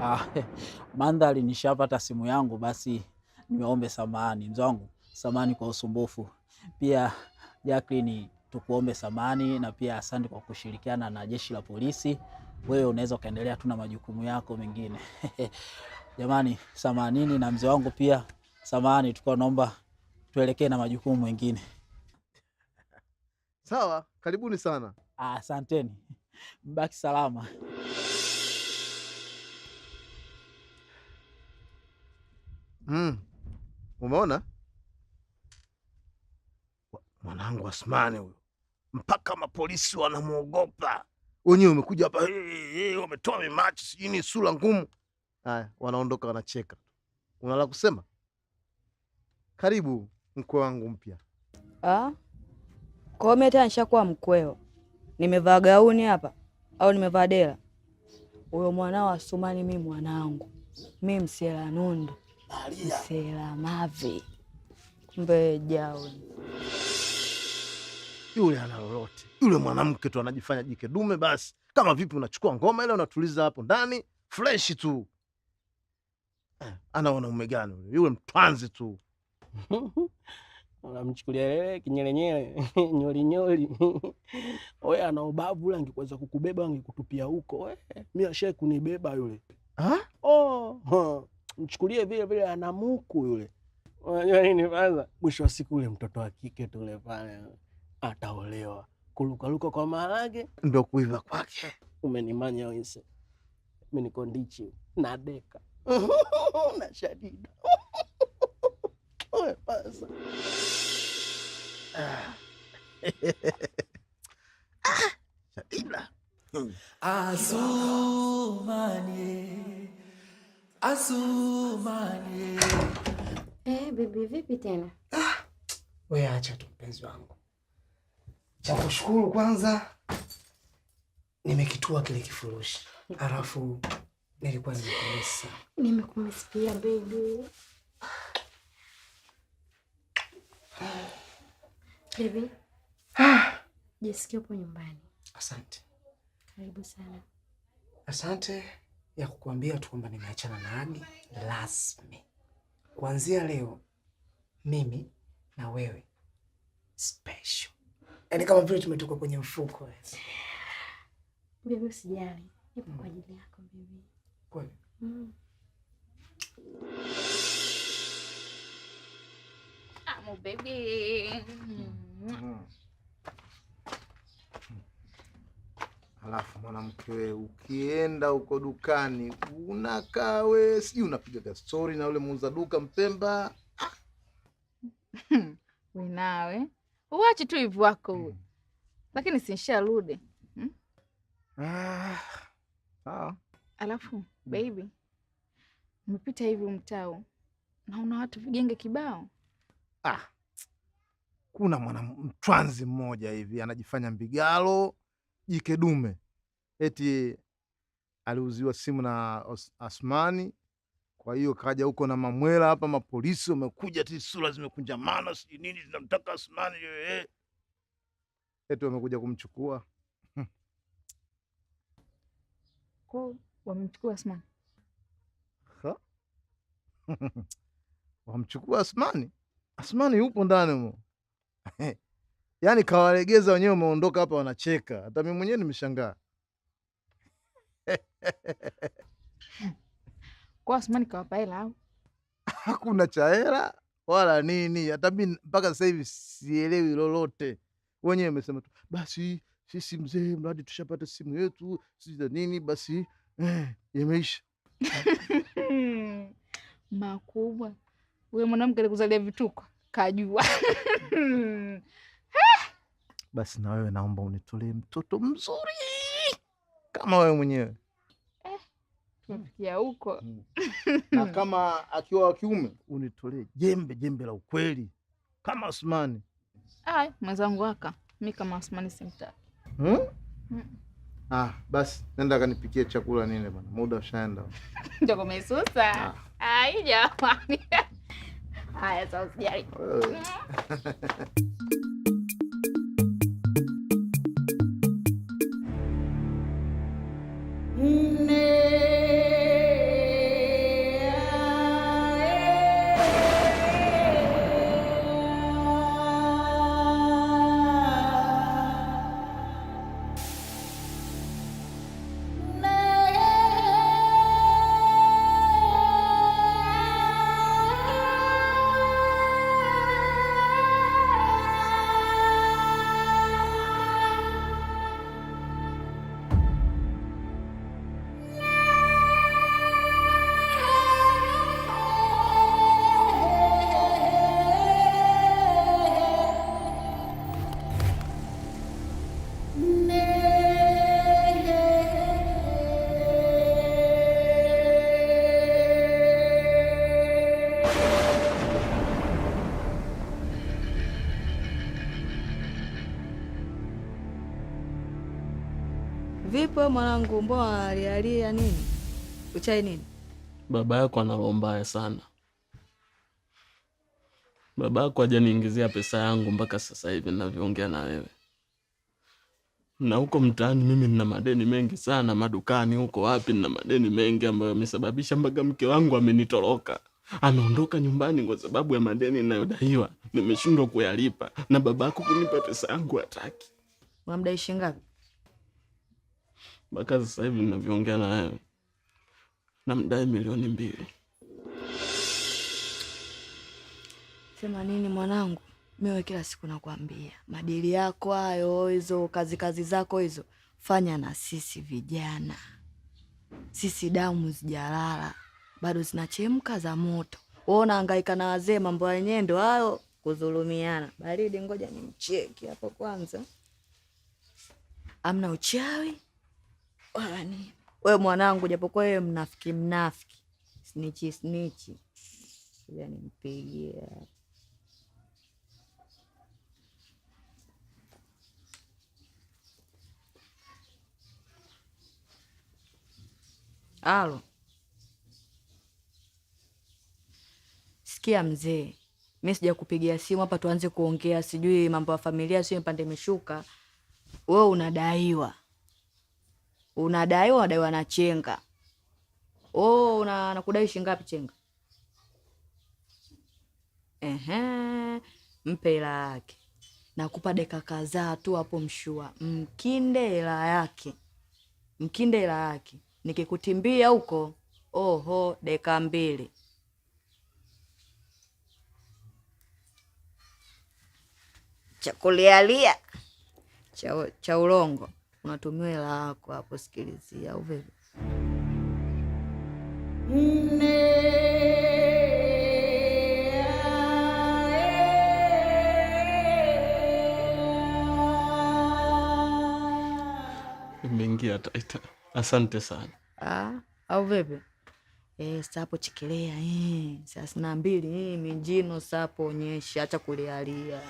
Ah, mandhari nishapata simu yangu, basi nimeombe samahani mzee wangu, samahani kwa usumbufu. Pia Jacqueline, tukuombe samahani na pia asante kwa kushirikiana na jeshi la polisi. Wewe unaweza ukaendelea tu na majukumu yako mengine. Jamani, samahanini, na mzee wangu pia samahani, tulikuwa naomba tuelekee na majukumu mengine. Sawa, karibuni sana. Asanteni, mbaki salama. Umeona mwanangu Asmani huyo, mpaka mapolisi wanamwogopa. Wenyewe umekuja hapa wametoa mimachi sijui ni sura ngumu. Haya, wanaondoka wanacheka. Unala kusema? Karibu mkwe wangu mpya. Kwa hiyo mimi tena nishakuwa mkweo. Nimevaa gauni hapa au nimevaa dela? Huyo mwanao Asumani mimi mwanangu. Mimi msela nundu. Msela mavi. Kumbe gauni. Yule ana lolote. Yule mwanamke tu anajifanya jike dume basi. Kama vipi unachukua ngoma ile unatuliza hapo ndani, fresh tu. Ana wanaume gani yule mtwanzi tu. Unamchukulia lele kinyerenyele, nyoli nyoli. Wewe ana ubavu ule, angekuweza kukubeba angekutupia huko. Wewe mimi ashaye kunibeba yule. Mchukulie vile vile ana muku yule. Unajua nini kwanza? Mwisho wa siku ule mtoto wa kike tule pale ataolewa. Kulukaluka kwa maharage ndio kuiva kwake. Umenimanya wewe. Mimi niko ndichi na deka. Na shadida. Wewe pasa. Shadida. Asumani. Bibi vipi tena? Wewe acha tu mpenzi wangu. Cha kushukuru kwanza nimekitua kile kifurushi. Alafu nilikuwa nimekumisa. Nimekumisa pia baby. Baby. Jisikia upo nyumbani. Asante. Karibu sana. Asante ya kukuambia tu kwamba nimeachana na Adi rasmi. Kuanzia leo mimi na wewe special. Yaani kama vile tumetoka kwenye mfuko. Baby usijali. Nipo kwa ajili yako baby. Kweli? Amo baby. Alafu mwanamke wewe ukienda uko dukani unakaa wewe sijui unapiga story na ule muuza duka Mpemba. Wewe nawe uache tu hivyo wako huyo. Lakini sinsharudi. Sawa. Alafu baby, nimepita hivi mtao naona watu vigenge kibao. Kuna mtwanzi mmoja hivi anajifanya mbigalo jike dume, eti aliuziwa simu na Asmani. Kwa hiyo kaja huko na mamwela hapa, mapolisi wamekuja eti sura zimekunjamana sijui nini zinamtaka Asmani eti wamekuja kumchukua. Kwa wamemchukua Asmani. Wamchukua Asmani? Asmani yupo ndani humo. Yaani kawalegeza wenyewe, wameondoka hapa wanacheka. Hata mimi mwenyewe nimeshangaa. Kwa Asmani kawapa hela au? Hakuna cha hela wala nini. Hata mimi mpaka sasa hivi sielewi lolote. Wenyewe wamesema tu basi sisi mzee mradi tushapata simu yetu sisi za nini basi imeisha. Makubwa. Wewe mwanamke alikuzalia vituko. Kajua. Basi na wewe naomba unitolee mtoto mzuri kama wewe mwenyewe. Tumefikia huko. Na kama akiwa wa kiume unitolee jembe la ukweli kama Asmani. Mwenzangu waka. Mimi kama Asmani simtaki. Basi nenda kanipikie chakula nini bwana. Muda ushaenda. Ndio kumesusa. Jamani. Haya sasa usijali. wewe mwanangu, mbona alialia nini? Uchai nini? Baba yako ana roho mbaya sana. Baba yako hajaniingizia pesa yangu mpaka sasa hivi ninavyoongea na wewe. Na huko mtaani mimi nina madeni mengi sana, madukani huko wapi nina madeni mengi ambayo yamesababisha mpaka mke wangu amenitoroka. Ameondoka nyumbani kwa sababu ya madeni ninayodaiwa. Nimeshindwa kuyalipa na babako kunipa pesa yangu hataki. Unamdai shilingi ngapi? Mpaka sasa hivi ninavyoongea na wewe namdai milioni 2. Sema nini mwanangu? Mimi kila siku nakwambia, madili yako hayo, hizo kazi zako hizo, fanya na sisi vijana. Sisi damu zijalala, bado zinachemka za moto. Wewe unahangaika na wazee, mambo yenyewe ndo hayo, kudhulumiana. Baridi, ngoja nimcheki hapo kwanza. Amna uchawi wala nini. Wewe mwanangu, japokuwa wewe mnafiki. Snitchi. Ngoja nimpigie. Alo. Sikia mzee, mimi sijakupigia simu hapa tuanze kuongea sijui mambo ya familia sio mpande imeshuka. Wewe unadaiwa na chenga. Nakudai shilingi ngapi chenga? Mpe hela yake. Nakupa dakika kadhaa tu hapo mshua. Mkinde hela yake. Nikikutimbia huko, dakika 2. Chakulialia cha ulongo. Unatumia hela yako hapo, sikilizia au vipi? Imeingia taita. Asante sana. Au vipi? Sapo chikelea 32 minjino sapo onyesha, acha kulialia.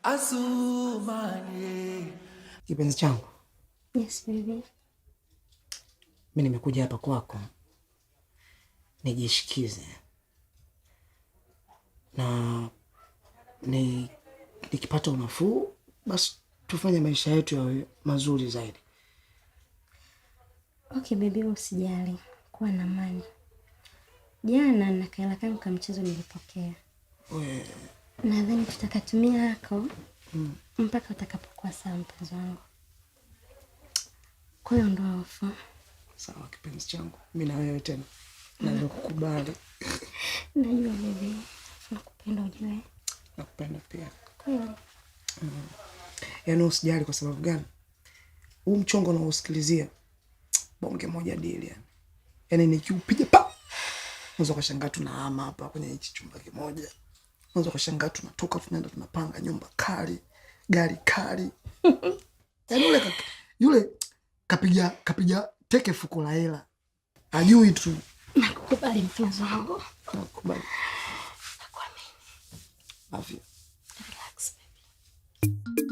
Asumani. Kipenzi changu. Yes, baby. Mimi nimekuja hapa kwako nijishikize na nikipata unafuu basi tufanye maisha yetu yawe mazuri zaidi. Okay baby, usijali, kuwa na amani. Jana na kaela kangu ka mchezo nilipokea. Nadhani tutakatumia hako mpaka utakapokuwa sawa mpenzi wangu. Kwa hiyo ndo hofu. Sawa kipenzi changu. Mimi na wewe tena. Naweza kukubali. Najua baby. Nakupenda ujue. Nakupenda pia. Kweli. Yaani usijali kwa sababu gani? Huu mchongo na usikilizia. Bonge moja dili yani. Yaani nikiupiga pa. Unaweza kushangaa tunahama hapa kwenye hichi chumba kimoja. Unaweza kushangaa tunatoka tunaenda tunapanga nyumba kali, gari kali. Yaani yule kapiga teke fuko la hela. Ajui tu. Nakukubali mpenzi wangu. Nakukubali. Nakuamini. Afya. Relax baby.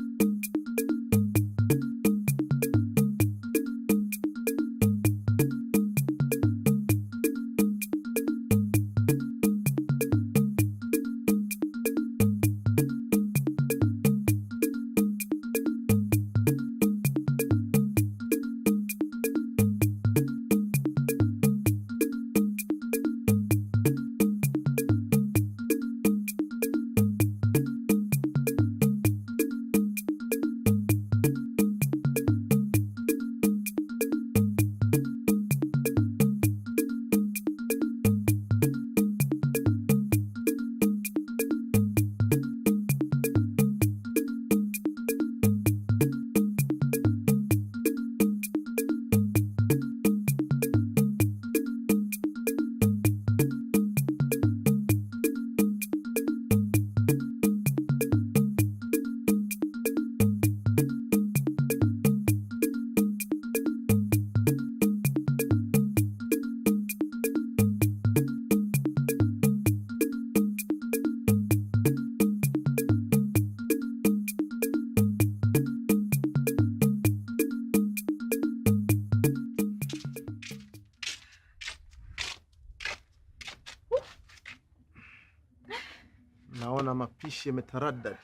naona mapishi yametaradad.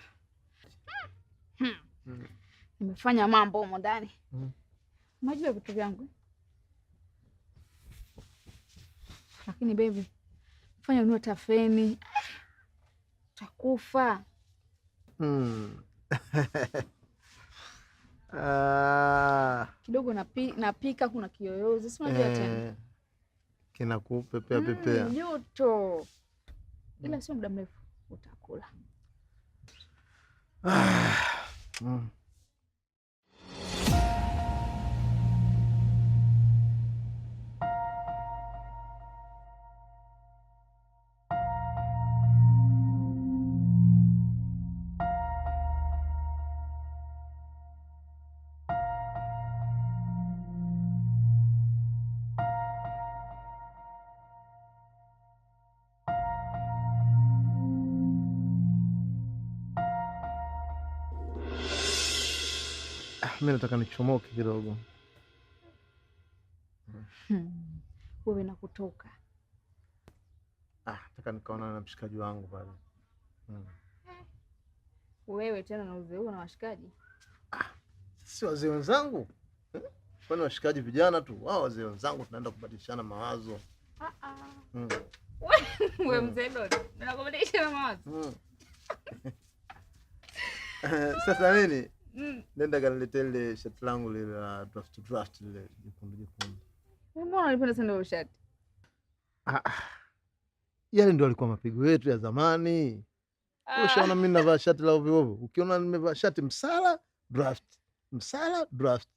Nimefanya mambo humo ndani. Unajua vitu vyangu. Lakini baby, fanya unue tafeni. Takufa. Kidogo napika kuna kiyoyozi. Si unajua tena. Kinakupepea pepea. Joto. Ila sio muda mrefu utakula. Mimi nataka nichomoke kidogo. Wewe na kutoka. Nataka nikaona na mshikaji wangu pale. Wewe tena na uzee huo na washikaji? Si wazee wenzangu. Kwani washikaji vijana tu? Wao wazee wenzangu tunaenda kubadilishana mawazo. Wewe mzee Dodo, unaenda kubadilishana mawazo? Sasa nini? Nenda kaniletee ile shati langu lile la draft lile jekundu. Mbona unalipenda sana ile shati? Yale ndio alikuwa mapigo yetu ya zamani. Ushaona mimi navaa shati la ovyo ovyo. Ukiona nimevaa shati msala draft.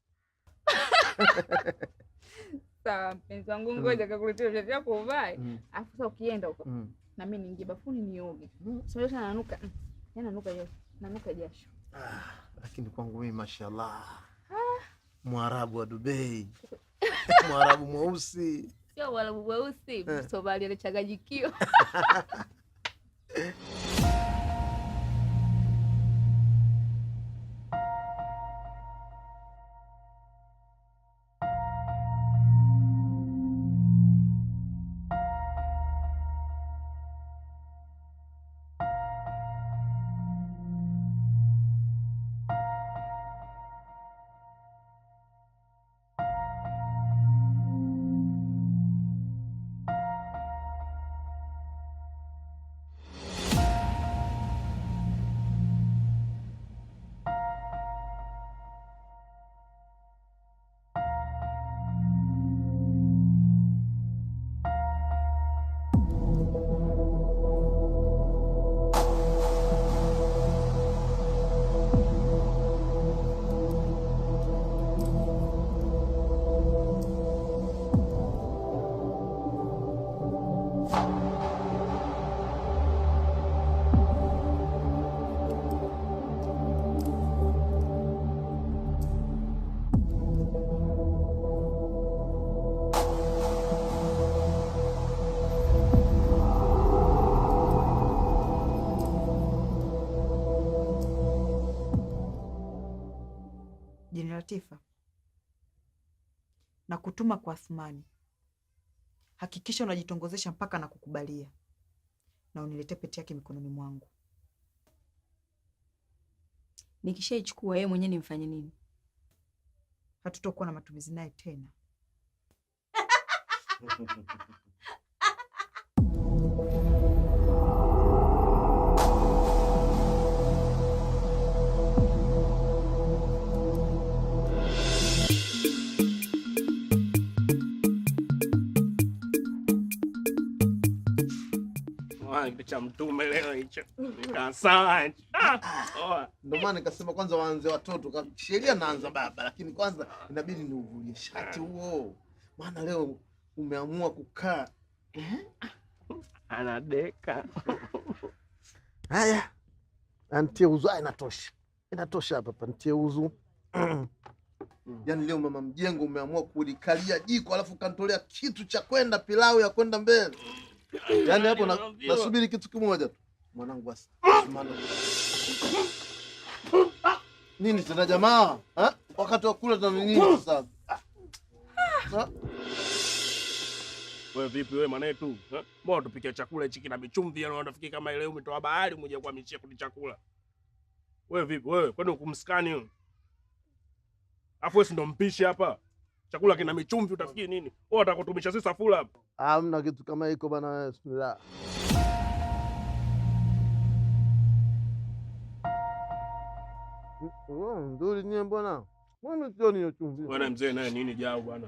Sawa mpenzi wangu, ngoja kakuletea shati yako uvae. Alafu sasa ukienda huko na mimi niingie bafuni nioge. Sio sana nanuka. Nanuka hiyo. Nanuka jasho. Lakini kwangu mimi mashallah. Mwarabu wa Dubai. Mwarabu mweusi. Sio Mwarabu mweusi, Msomali anachanganyikio. Latifa, na kutuma kwa Athmani. Hakikisha unajitongozesha mpaka na kukubalia, na uniletee pete yake mikononi mwangu. Nikishaichukua yeye mwenyewe nimfanye nini? Hatutokuwa na matumizi naye tena. Cha mtume leo hicho. Nikasema. Ndio maana nikasema kwanza waanze watoto. Sheria naanza baba, lakini kwanza inabidi niuvulie shati huo. Maana leo umeamua kukaa. Anadeka. Haya. Antie uzu inatosha. Inatosha hapa, antie uzu. Yaani leo mama mjengo umeamua kulikalia jiko alafu kanitolea kitu cha kwenda pilau ya kwenda mbele. Yaani hapo nasubiri kitu kimoja tu. Mwanangu asimama. Nini tena jamaa? Wakati wa kula tuna nini sasa? Wewe vipi wewe mwanetu? Mbona tupike chakula hichi kina michumvi yani unafikiri kama ile umetoa bahari mmoja kwa michia kuni chakula? Wewe vipi wewe? Kwani ukumskani wewe? Afu wewe si ndo mpishi hapa? Chakula kina michumvi utafikiri nini? Wewe unataka kutumisha sisi safula hapa? Hamna kitu kama hiko bana. Bismillah. Nzuri nye mbona? Mbona sio ni chumvi? Bwana mzee naye nini jao bwana?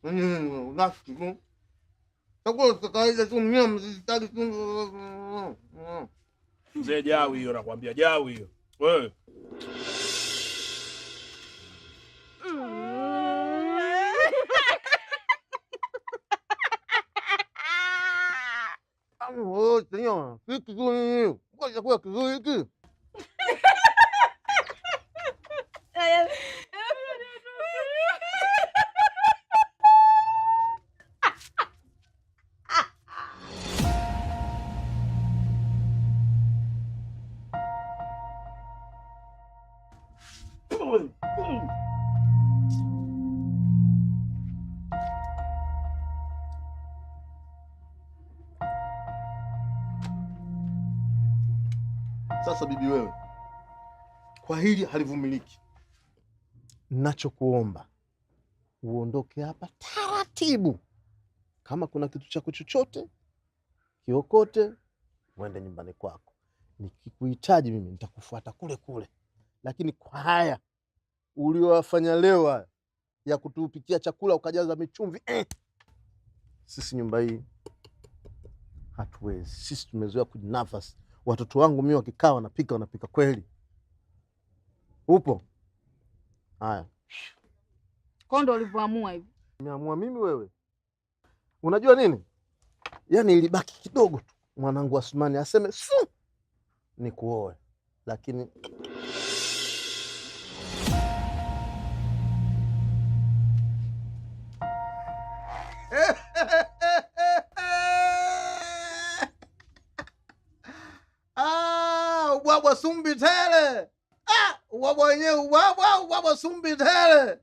Unafiki. Chakula kawaida tu mimi msitaki tu. Mzee jao hiyo nakwambia jao hiyo. Wewe. Oh, senhor, fique com coisa boa que aqui. Sasa bibi wewe, kwa hili halivumiliki. Ninachokuomba uondoke hapa taratibu. Kama kuna kitu chako chochote kiokote, uende nyumbani kwako. Nikikuhitaji mimi nitakufuata kule kule. Lakini kwa haya uliowafanya leo ya kutupikia chakula ukajaza michumvi, sisi nyumba hii hatuwezi. Sisi tumezoea kujinafasi. Watoto wangu mimi wakikaa wanapika kweli. Upo? Haya. Kondo ulivyoamua hivi. Nimeamua mimi wewe. Unajua nini? Yaani ilibaki kidogo tu mwanangu Asmani aseme su nikuoe. Lakini ubwabwa sumbi tele. Ubwabwa wenyewe ubwabwa sumbi tele.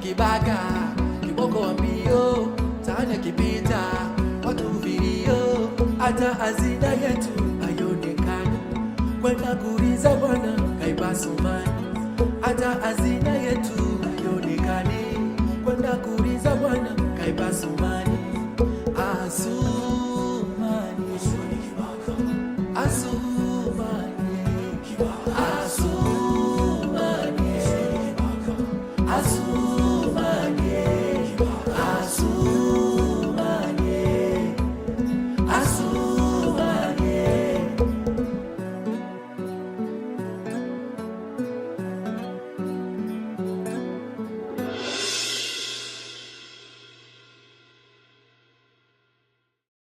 Kibaga kiboko wa mbio tanya kipita watu vilio hata hazina yetu haionekani kwenda kuriza bwana kaiba Asumani hata hazina yetu haionekani kwenda kuriza bwana kaiba Asumani Asumani Asumani